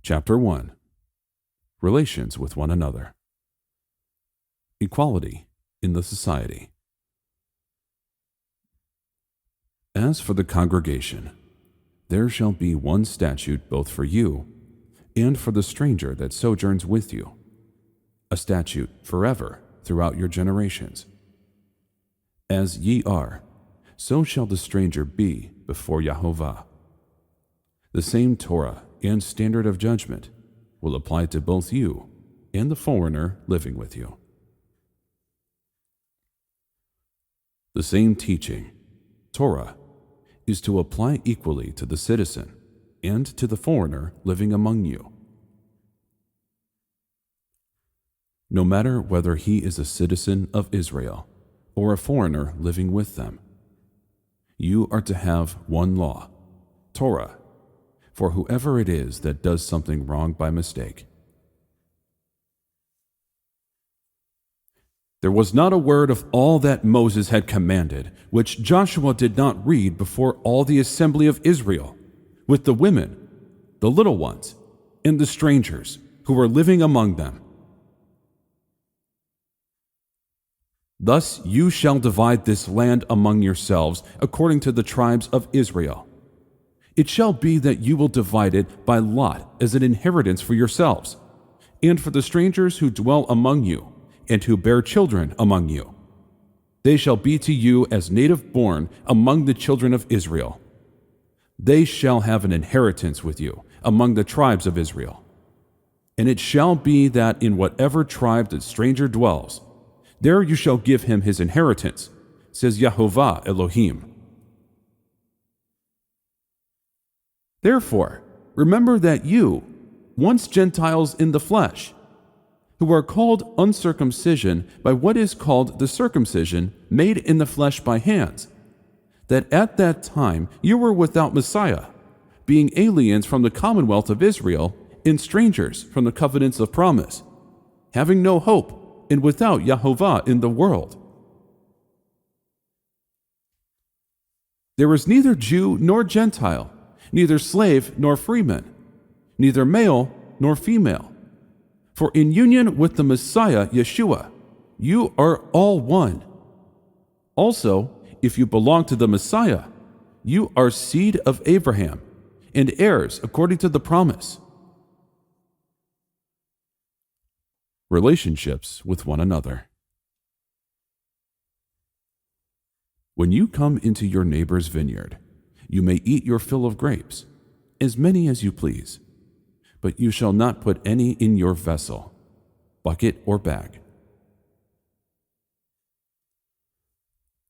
Chapter 1. Relations with one another. Equality in the society. As for the congregation, there shall be one statute both for you and for the stranger that sojourns with you, a statute forever throughout your generations. As ye are, so shall the stranger be before YHWH. The same Torah and standard of judgment will apply to both you and the foreigner living with you. The same teaching, Torah, is to apply equally to the citizen and to the foreigner living among you. No matter whether he is a citizen of Israel or a foreigner living with them, you are to have one law, Torah, for whoever it is that does something wrong by mistake. There was not a word of all that Moses had commanded, which Joshua did not read before all the assembly of Israel, with the women, the little ones, and the strangers who were living among them. Thus you shall divide this land among yourselves according to the tribes of Israel. It shall be that you will divide it by lot as an inheritance for yourselves, and for the strangers who dwell among you, and who bear children among you. They shall be to you as native born among the children of Israel. They shall have an inheritance with you among the tribes of Israel. And it shall be that in whatever tribe the stranger dwells, there you shall give him his inheritance, says YHWH Elohim. Therefore, remember that you, once Gentiles in the flesh, who are called uncircumcision by what is called the circumcision made in the flesh by hands, that at that time you were without Messiah, being aliens from the commonwealth of Israel and strangers from the covenants of promise, having no hope and without YHWH in the world. There is neither Jew nor Gentile, neither slave nor freeman, neither male nor female. For in union with the Messiah, Yeshua, you are all one. Also, if you belong to the Messiah, you are seed of Abraham and heirs according to the promise. Relationships with one another. When you come into your neighbor's vineyard, you may eat your fill of grapes, as many as you please. But you shall not put any in your vessel, bucket or bag.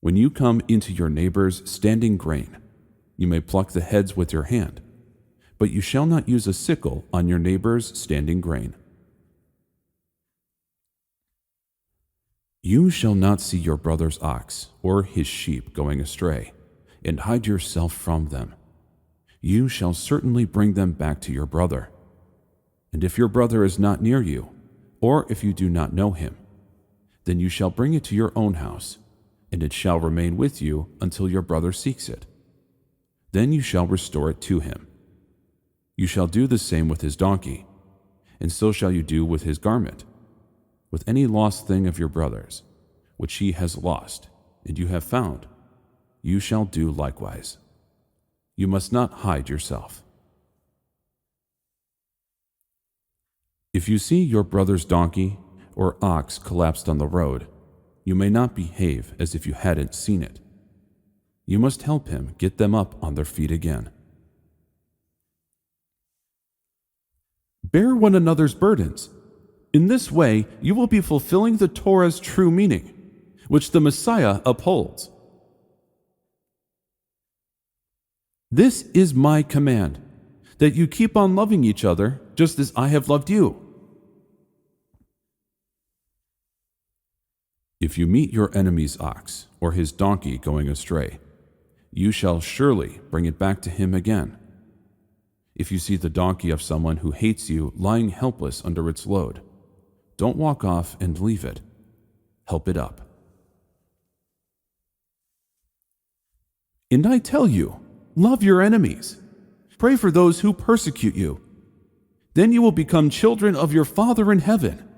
When you come into your neighbor's standing grain, you may pluck the heads with your hand, but you shall not use a sickle on your neighbor's standing grain. You shall not see your brother's ox or his sheep going astray, and hide yourself from them. You shall certainly bring them back to your brother. And if your brother is not near you, or if you do not know him, then you shall bring it to your own house, and it shall remain with you until your brother seeks it. Then you shall restore it to him. You shall do the same with his donkey, and so shall you do with his garment. With any lost thing of your brother's, which he has lost, and you have found, you shall do likewise. You must not hide yourself. If you see your brother's donkey or ox collapsed on the road, you may not behave as if you hadn't seen it. You must help him get them up on their feet again. Bear one another's burdens. In this way, you will be fulfilling the Torah's true meaning, which the Messiah upholds. This is my command, that you keep on loving each other just as I have loved you. If you meet your enemy's ox or his donkey going astray, you shall surely bring it back to him again. If you see the donkey of someone who hates you lying helpless under its load, don't walk off and leave it. Help it up. And I tell you, love your enemies. Pray for those who persecute you. Then you will become children of your Father in heaven.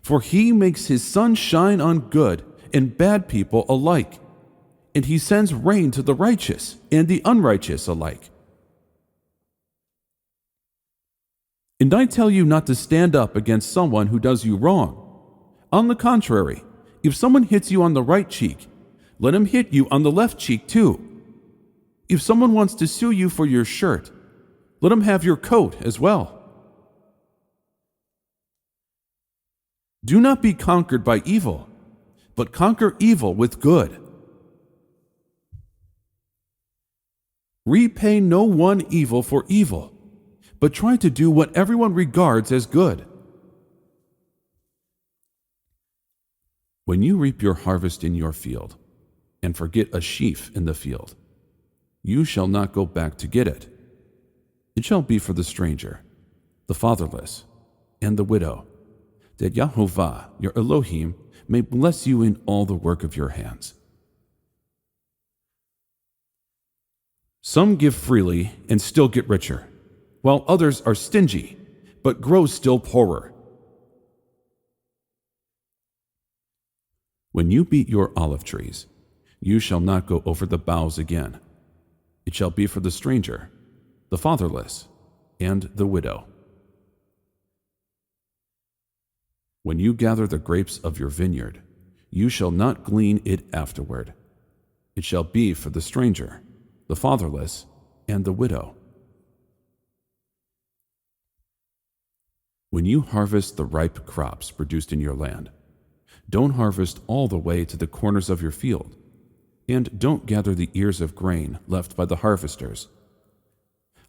For he makes his sun shine on good and bad people alike, and he sends rain to the righteous and the unrighteous alike. And I tell you not to stand up against someone who does you wrong. On the contrary, if someone hits you on the right cheek, let him hit you on the left cheek too. If someone wants to sue you for your shirt, let him have your coat as well. Do not be conquered by evil, but conquer evil with good. Repay no one evil for evil, but try to do what everyone regards as good. When you reap your harvest in your field, and forget a sheaf in the field, you shall not go back to get it. It shall be for the stranger, the fatherless, and the widow, that YHWH, your Elohim, may bless you in all the work of your hands. Some give freely and still get richer, while others are stingy, but grow still poorer. When you beat your olive trees, you shall not go over the boughs again. It shall be for the stranger, the fatherless, and the widow. When you gather the grapes of your vineyard, you shall not glean it afterward. It shall be for the stranger, the fatherless, and the widow. When you harvest the ripe crops produced in your land, don't harvest all the way to the corners of your field, and don't gather the ears of grain left by the harvesters.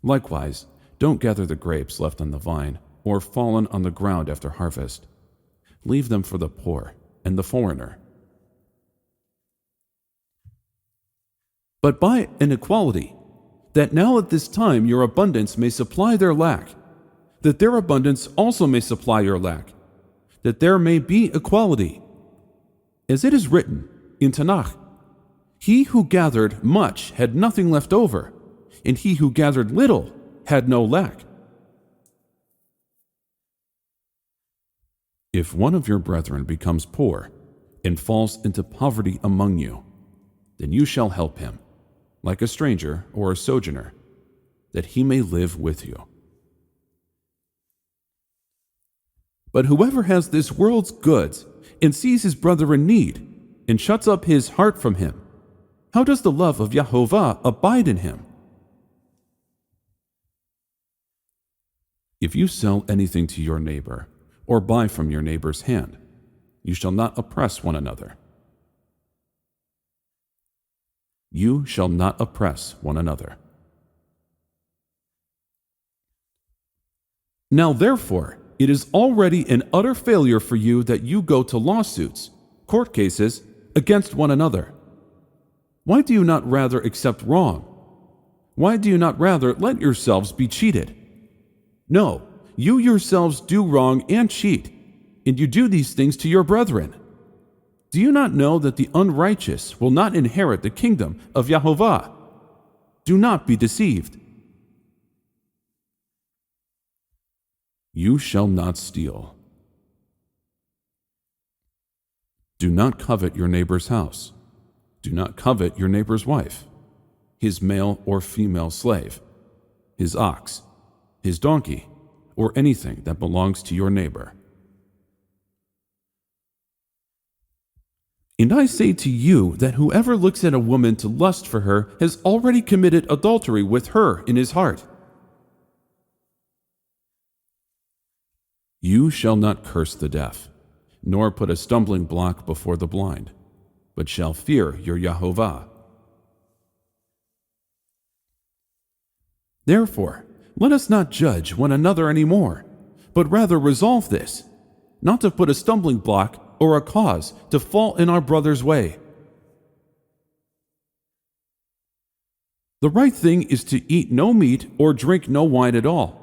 Likewise, don't gather the grapes left on the vine or fallen on the ground after harvest. Leave them for the poor and the foreigner. But by an equality, that now at this time your abundance may supply their lack, that their abundance also may supply your lack, that there may be equality. As it is written in Tanakh, he who gathered much had nothing left over, and he who gathered little had no lack. If one of your brethren becomes poor and falls into poverty among you, then you shall help him, like a stranger or a sojourner, that he may live with you. But whoever has this world's goods and sees his brother in need and shuts up his heart from him, how does the love of YHWH abide in him? If you sell anything to your neighbor or buy from your neighbor's hand, you shall not oppress one another. You shall not oppress one another. Now therefore, it is already an utter failure for you that you go to lawsuits, court cases, against one another. Why do you not rather accept wrong? Why do you not rather let yourselves be cheated? No, you yourselves do wrong and cheat, and you do these things to your brethren. Do you not know that the unrighteous will not inherit the kingdom of YHWH? Do not be deceived. You shall not steal. Do not covet your neighbor's house. Do not covet your neighbor's wife, his male or female slave, his ox, his donkey, or anything that belongs to your neighbor. And I say to you that whoever looks at a woman to lust for her has already committed adultery with her in his heart. You shall not curse the deaf, nor put a stumbling block before the blind, but shall fear your YHWH. Therefore, let us not judge one another any more, but rather resolve this, not to put a stumbling block or a cause to fall in our brother's way. The right thing is to eat no meat or drink no wine at all,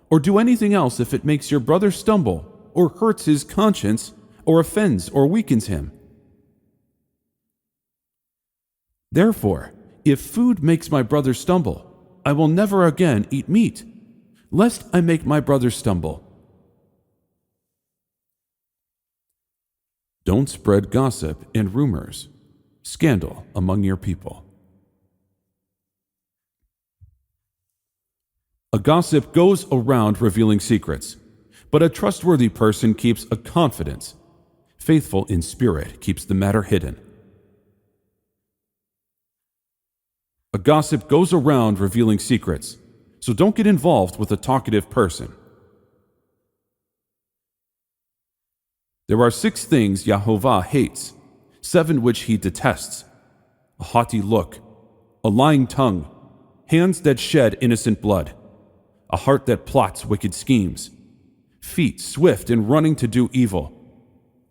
or do anything else if it makes your brother stumble, or hurts his conscience, or offends or weakens him. Therefore, if food makes my brother stumble, I will never again eat meat, lest I make my brother stumble. Don't spread gossip and rumors, scandal among your people. A gossip goes around revealing secrets, but a trustworthy person keeps a confidence. Faithful in spirit keeps the matter hidden. A gossip goes around revealing secrets, so don't get involved with a talkative person. There are 6 things YHWH hates, 7 which he detests: a haughty look, a lying tongue, hands that shed innocent blood, a heart that plots wicked schemes, feet swift in running to do evil,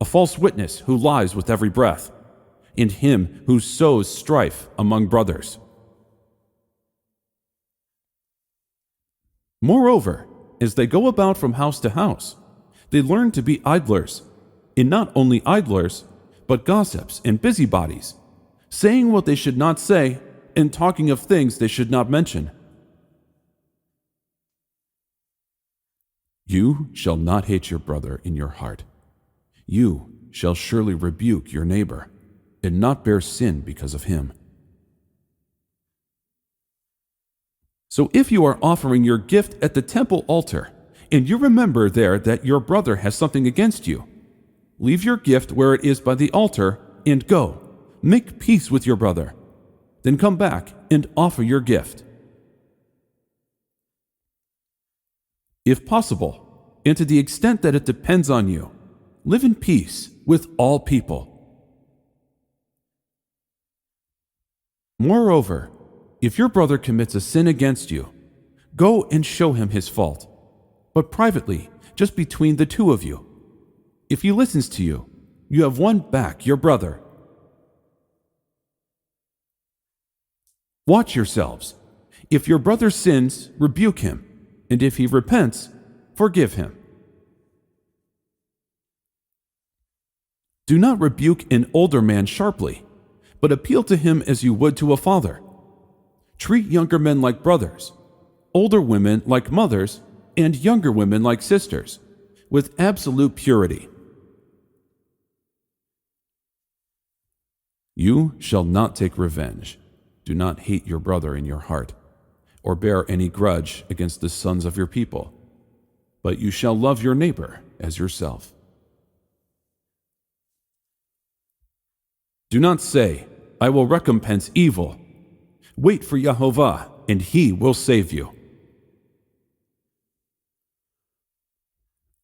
a false witness who lies with every breath, and him who sows strife among brothers. Moreover, as they go about from house to house, they learn to be idlers, and not only idlers, but gossips and busybodies, saying what they should not say and talking of things they should not mention. You shall not hate your brother in your heart. You shall surely rebuke your neighbor, and not bear sin because of him. So if you are offering your gift at the temple altar, and you remember there that your brother has something against you, leave your gift where it is by the altar, and go, make peace with your brother. Then come back and offer your gift. If possible, and to the extent that it depends on you, live in peace with all people. Moreover, if your brother commits a sin against you, go and show him his fault, but privately, just between the two of you. If he listens to you, you have won back your brother. Watch yourselves. If your brother sins, rebuke him, and if he repents, forgive him. Do not rebuke an older man sharply, but appeal to him as you would to a father. Treat younger men like brothers, older women like mothers, and younger women like sisters, with absolute purity. You shall not take revenge. Do not hate your brother in your heart, or bear any grudge against the sons of your people, but you shall love your neighbor as yourself. Do not say, I will recompense evil. Wait for YHWH, and he will save you.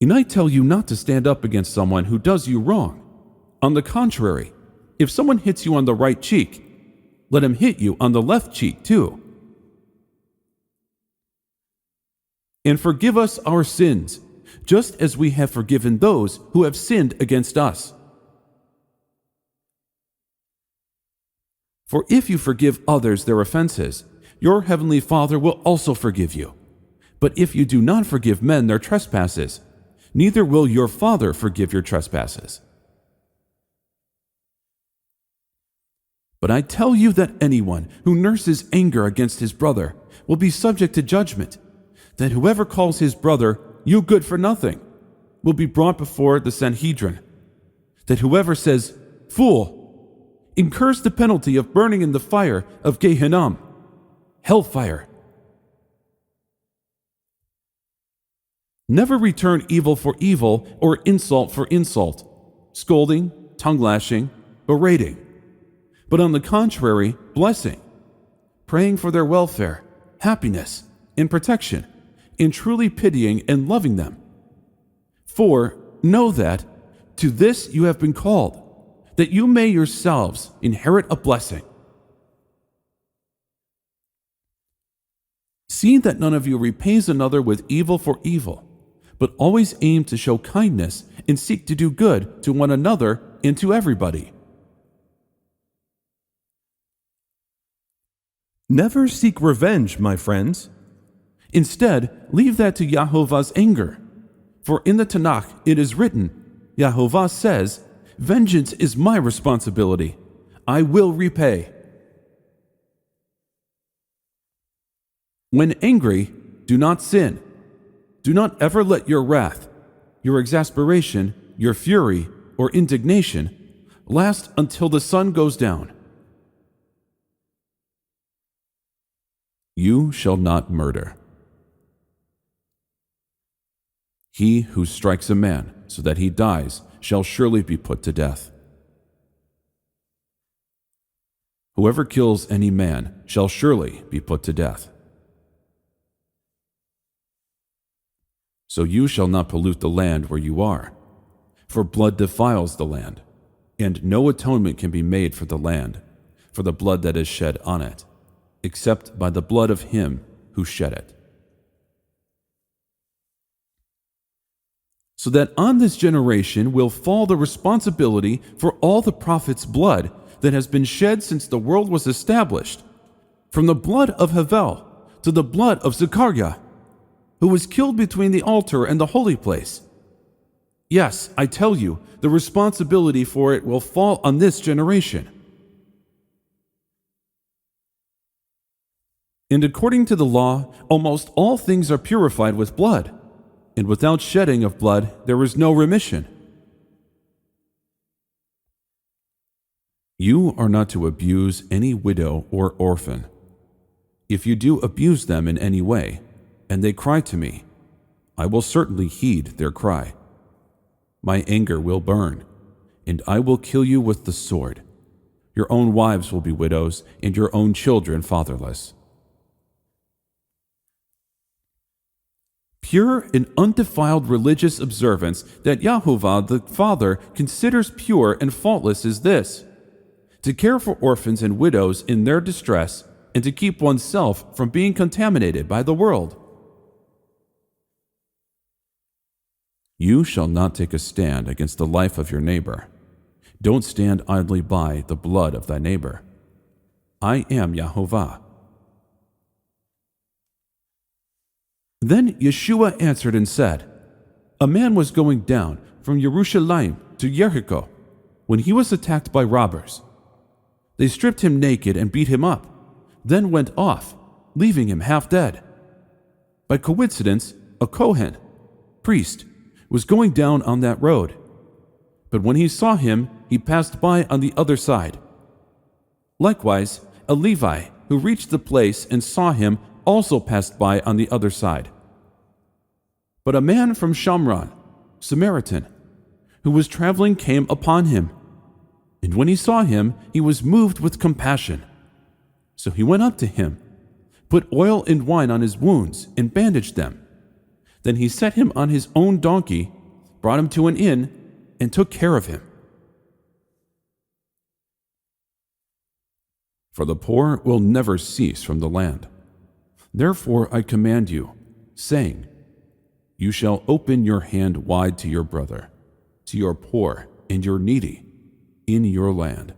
And I tell you not to stand up against someone who does you wrong. On the contrary, if someone hits you on the right cheek, let him hit you on the left cheek too. And forgive us our sins, just as we have forgiven those who have sinned against us. For if you forgive others their offenses, your heavenly Father will also forgive you. But if you do not forgive men their trespasses, neither will your Father forgive your trespasses. But I tell you that anyone who nurses anger against his brother will be subject to judgment, that whoever calls his brother, you good for nothing, will be brought before the Sanhedrin, that whoever says, fool, incurs the penalty of burning in the fire of Gehenna, hellfire. Never return evil for evil or insult for insult, scolding, tongue-lashing, berating, but on the contrary, blessing, praying for their welfare, happiness, and protection, and truly pitying and loving them. For know that to this you have been called, that you may yourselves inherit a blessing. See that none of you repays another with evil for evil, but always aim to show kindness and seek to do good to one another and to everybody. Never seek revenge, my friends. Instead, leave that to YHWH's anger. For in the Tanakh it is written, YHWH says, vengeance is my responsibility. I will repay. When angry, do not sin, Do not ever let your wrath, your exasperation, your fury, or indignation last until the sun goes down. You shall not murder. He who strikes a man so that he dies shall surely be put to death. Whoever kills any man shall surely be put to death. So you shall not pollute the land where you are, for blood defiles the land, and no atonement can be made for the land, for the blood that is shed on it, except by the blood of him who shed it. So that on this generation will fall the responsibility for all the prophets' blood that has been shed since the world was established, from the blood of Havel to the blood of Zechariah, who was killed between the altar and the holy place. Yes, I tell you, the responsibility for it will fall on this generation. And according to the law, almost all things are purified with blood, and without shedding of blood there is no remission. You are not to abuse any widow or orphan. If you do abuse them in any way, and they cry to me, I will certainly heed their cry. My anger will burn, and I will kill you with the sword. Your own wives will be widows, and your own children fatherless. Pure and undefiled religious observance that Yahovah the Father considers pure and faultless is this: to care for orphans and widows in their distress, and to keep oneself from being contaminated by the world. You shall not take a stand against the life of your neighbor. Don't stand idly by the blood of thy neighbor. I am Yahovah. Then Yeshua answered and said, A man was going down from Jerusalem to Jericho when he was attacked by robbers. They stripped him naked and beat him up, then went off, leaving him half dead. By coincidence, a Kohen, priest, was going down on that road. But when he saw him, he passed by on the other side. Likewise, a Levi, who reached the place and saw him, also passed by on the other side. But a man from Shamron, Samaritan, who was traveling came upon him. And when he saw him, he was moved with compassion. So he went up to him, put oil and wine on his wounds, and bandaged them. Then he set him on his own donkey, brought him to an inn, and took care of him. For the poor will never cease from the land. Therefore I command you, saying, You shall open your hand wide to your brother, to your poor and your needy, in your land.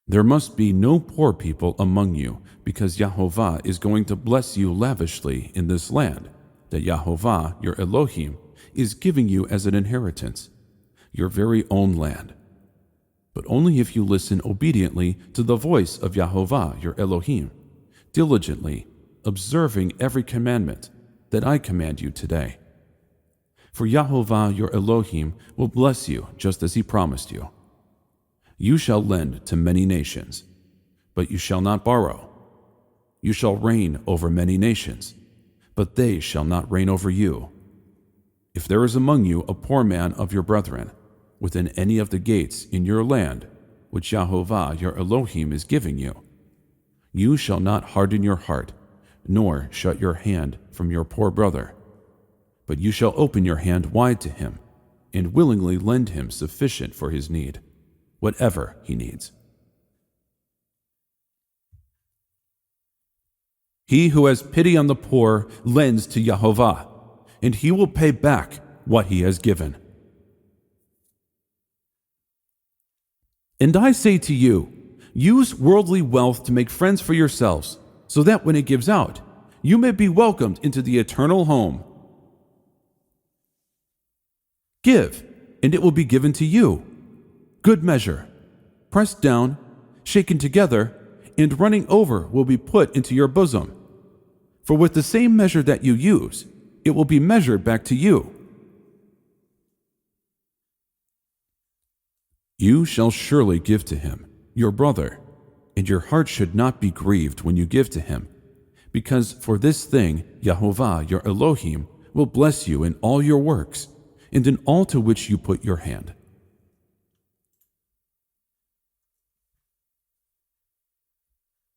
There must be no poor people among you, because Yahovah is going to bless you lavishly in this land that Yahovah, your Elohim, is giving you as an inheritance, your very own land. But only if you listen obediently to the voice of Yahovah, your Elohim, diligently observing every commandment that I command you today. For Yahovah, your Elohim, will bless you just as he promised you. You shall lend to many nations, but you shall not borrow. You shall reign over many nations, but they shall not reign over you. If there is among you a poor man of your brethren, within any of the gates in your land, which Yahovah your Elohim is giving you, you shall not harden your heart, nor shut your hand from your poor brother, but you shall open your hand wide to him, and willingly lend him sufficient for his need, whatever he needs. He who has pity on the poor lends to Yahovah, and he will pay back what he has given. And I say to you, use worldly wealth to make friends for yourselves, so that when it gives out, you may be welcomed into the eternal home. Give, and it will be given to you. Good measure, pressed down, shaken together, and running over will be put into your bosom. For with the same measure that you use, it will be measured back to you. You shall surely give to him, your brother, and your heart should not be grieved when you give to him, because for this thing Yahovah your Elohim will bless you in all your works, and in all to which you put your hand.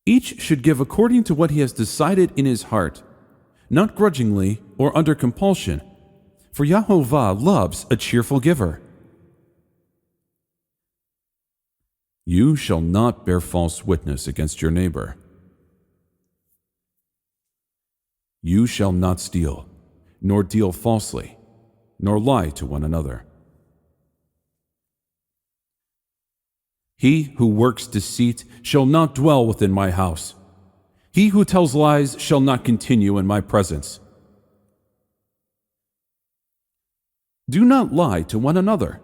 Each should give according to what he has decided in his heart, not grudgingly or under compulsion, for Yahovah loves a cheerful giver. You shall not bear false witness against your neighbor. You shall not steal, nor deal falsely, nor lie to one another. He who works deceit shall not dwell within my house. He who tells lies shall not continue in my presence. Do not lie to one another.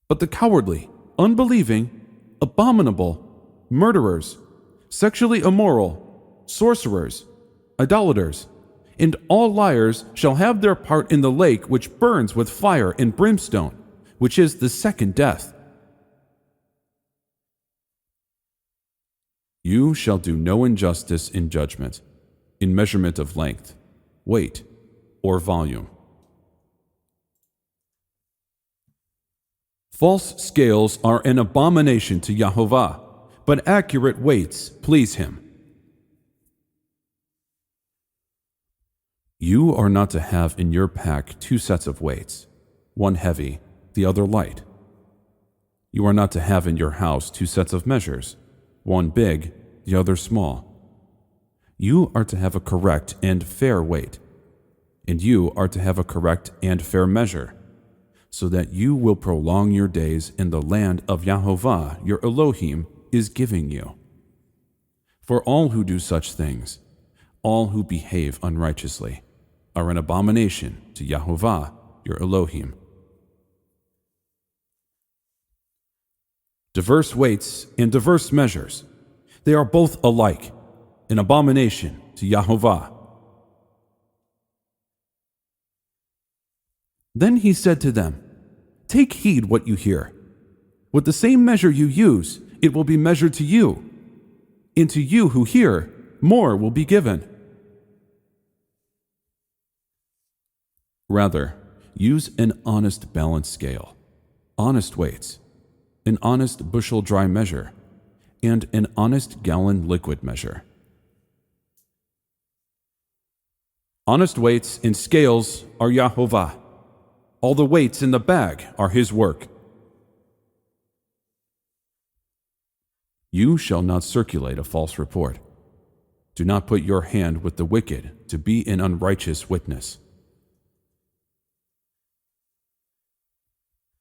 But the cowardly, unbelieving, abominable, murderers, sexually immoral, sorcerers, idolaters, and all liars shall have their part in the lake which burns with fire and brimstone, which is the second death. You shall do no injustice in judgment, in measurement of length, weight, or volume. False scales are an abomination to Yahovah, but accurate weights please him. You are not to have in your pack 2 sets of weights, one heavy, the other light. You are not to have in your house 2 sets of measures, one big, the other small. You are to have a correct and fair weight, and you are to have a correct and fair measure, so that you will prolong your days in the land of Yahovah your Elohim is giving you. For all who do such things, all who behave unrighteously, are an abomination to Yahovah your Elohim. Diverse weights and diverse measures, they are both alike, an abomination to Yahovah. Then he said to them, Take heed what you hear. With the same measure you use, it will be measured to you. And to you who hear, more will be given. Rather, use an honest balance scale, honest weights, an honest bushel dry measure, and an honest gallon liquid measure. Honest weights and scales are Yahovah. All the weights in the bag are his work. You shall not circulate a false report. Do not put your hand with the wicked to be an unrighteous witness.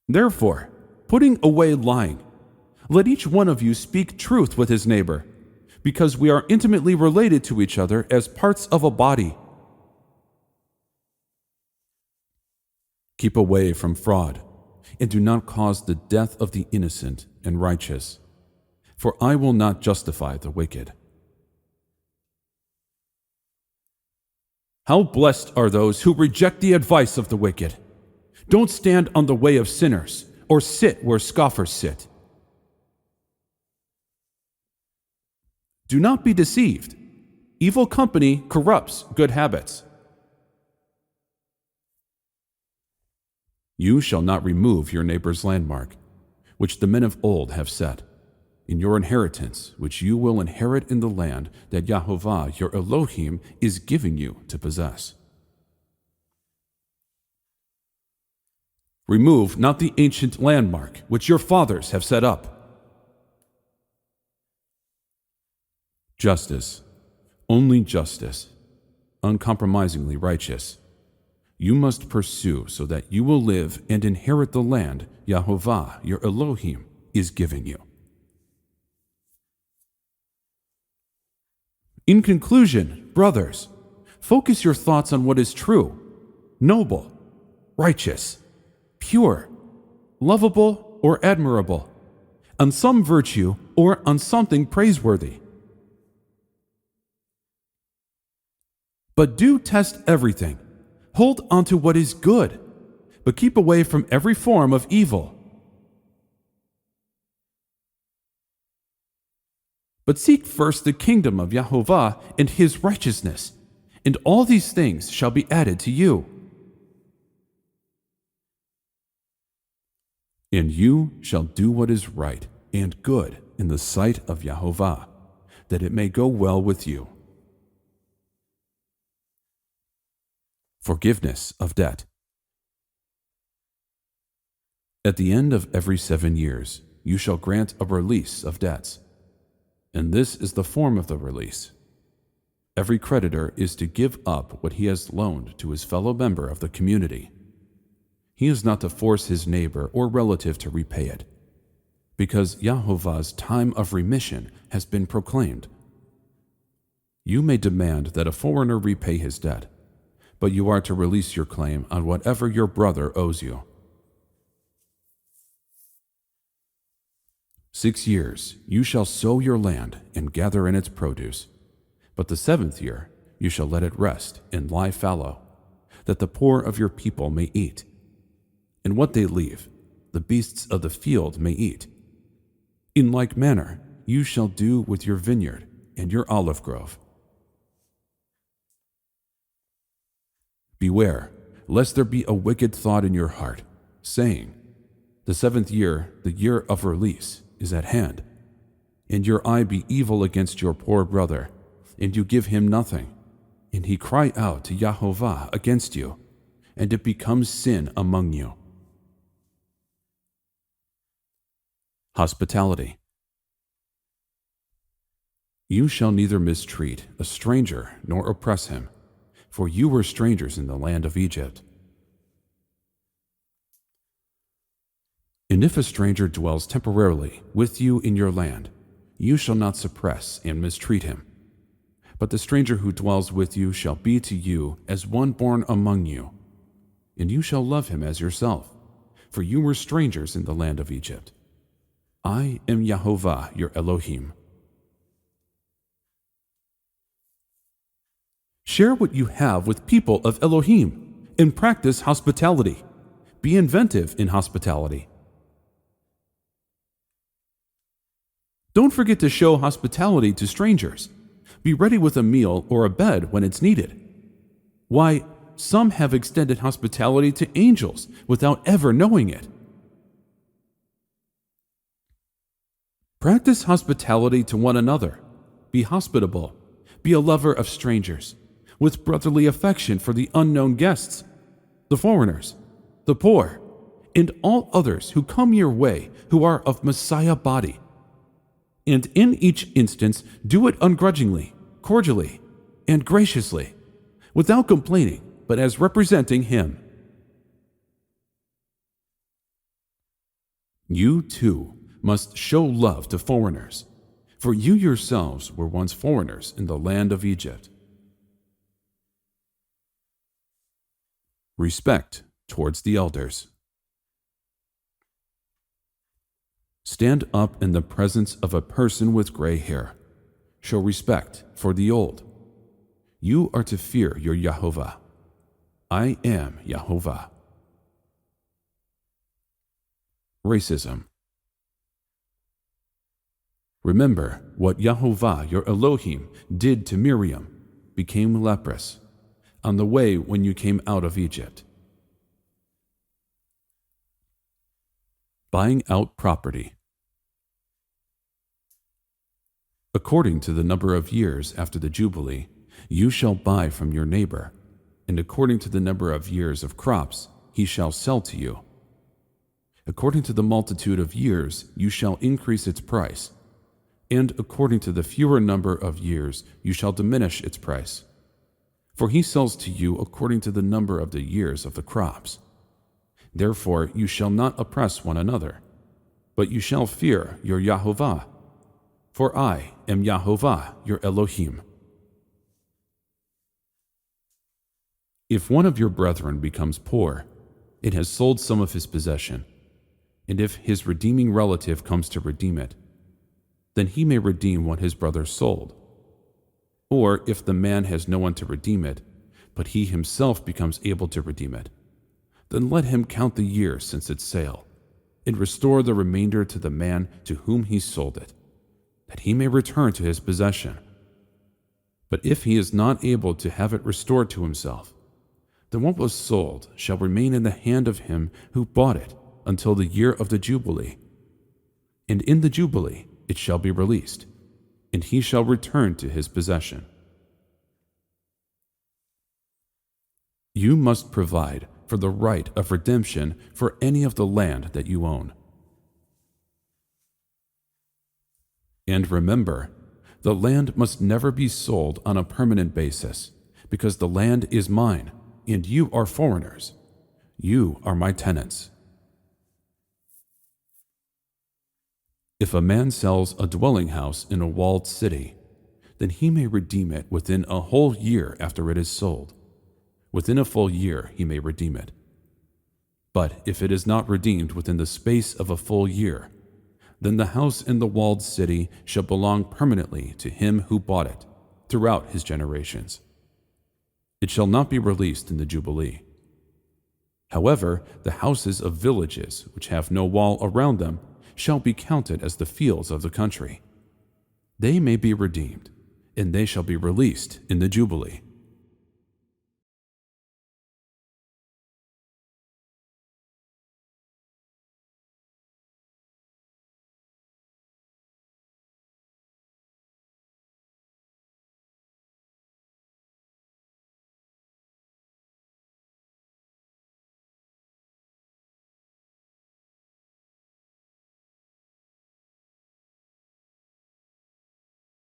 Therefore, putting away lying, let each one of you speak truth with his neighbor, because we are intimately related to each other as parts of a body. Keep away from fraud, and do not cause the death of the innocent and righteous, for I will not justify the wicked. How blessed are those who reject the advice of the wicked. Don't stand on the way of sinners, or sit where scoffers sit. Do not be deceived. Evil company corrupts good habits. You shall not remove your neighbor's landmark, which the men of old have set, in your inheritance, which you will inherit in the land that Yahovah your Elohim is giving you to possess. Remove not the ancient landmark which your fathers have set up. Justice, only justice, uncompromisingly righteous, you must pursue so that you will live and inherit the land Yahovah your Elohim is giving you. In conclusion, brothers, focus your thoughts on what is true, noble, righteous, pure, lovable, or admirable, on some virtue or on something praiseworthy. But do test everything. Hold onto what is good, but keep away from every form of evil. But seek first the kingdom of YHWH and his righteousness, and all these things shall be added to you. And you shall do what is right and good in the sight of YHWH, that it may go well with you. Forgiveness of debt. At the end of every 7 years, you shall grant a release of debts. And this is the form of the release. Every creditor is to give up what he has loaned to his fellow member of the community. He is not to force his neighbor or relative to repay it, because YHWH's time of remission has been proclaimed. You may demand that a foreigner repay his debt, but you are to release your claim on whatever your brother owes you. 6 years you shall sow your land and gather in its produce, but the 7th year you shall let it rest and lie fallow, that the poor of your people may eat. And what they leave, the beasts of the field may eat. In like manner you shall do with your vineyard and your olive grove. Beware, lest there be a wicked thought in your heart, saying, the 7th year, the year of release, is at hand, and your eye be evil against your poor brother, and you give him nothing, and he cry out to YHWH against you, and it becomes sin among you. Hospitality. You shall neither mistreat a stranger nor oppress him, for you were strangers in the land of Egypt. And if a stranger dwells temporarily with you in your land, you shall not suppress and mistreat him. But the stranger who dwells with you shall be to you as one born among you, and you shall love him as yourself, for you were strangers in the land of Egypt. I am YHWH, your Elohim. Share what you have with people of Elohim, and practice hospitality. Be inventive in hospitality. Don't forget to show hospitality to strangers. Be ready with a meal or a bed when it's needed. Why, some have extended hospitality to angels without ever knowing it. Practice hospitality to one another. Be hospitable. Be a lover of strangers, with brotherly affection for the unknown guests, the foreigners, the poor, and all others who come your way who are of Messiah body. And in each instance, do it ungrudgingly, cordially, and graciously, without complaining, but as representing Him. You, too, must show love to foreigners, for you yourselves were once foreigners in the land of Egypt. Respect towards the elders. Stand up in the presence of a person with gray hair. Show respect for the old. You are to fear your YHWH. I am YHWH. Racism. Remember what YHWH, your Elohim, did to Miriam, became leprous, on the way when you came out of Egypt. Buying out property. According to the number of years after the Jubilee, you shall buy from your neighbor, and according to the number of years of crops, he shall sell to you. According to the multitude of years, you shall increase its price, and according to the fewer number of years, you shall diminish its price. For he sells to you according to the number of the years of the crops. Therefore you shall not oppress one another, but you shall fear your YHWH. For I am YHWH, your Elohim. If one of your brethren becomes poor, it has sold some of his possession, and if his redeeming relative comes to redeem it, then he may redeem what his brother sold. Or if the man has no one to redeem it, but he himself becomes able to redeem it, then let him count the years since its sale, and restore the remainder to the man to whom he sold it, that he may return to his possession. But if he is not able to have it restored to himself, then what was sold shall remain in the hand of him who bought it until the year of the Jubilee. And in the Jubilee it shall be released, and he shall return to his possession. You must provide for the right of redemption for any of the land that you own. And remember, the land must never be sold on a permanent basis, because the land is mine, and you are foreigners. You are my tenants. If a man sells a dwelling house in a walled city, then he may redeem it within a whole year after it is sold. Within a full year he may redeem it. But if it is not redeemed within the space of a full year, then the house in the walled city shall belong permanently to him who bought it throughout his generations. It shall not be released in the Jubilee. However, the houses of villages which have no wall around them shall be counted as the fields of the country. They may be redeemed, and they shall be released in the Jubilee.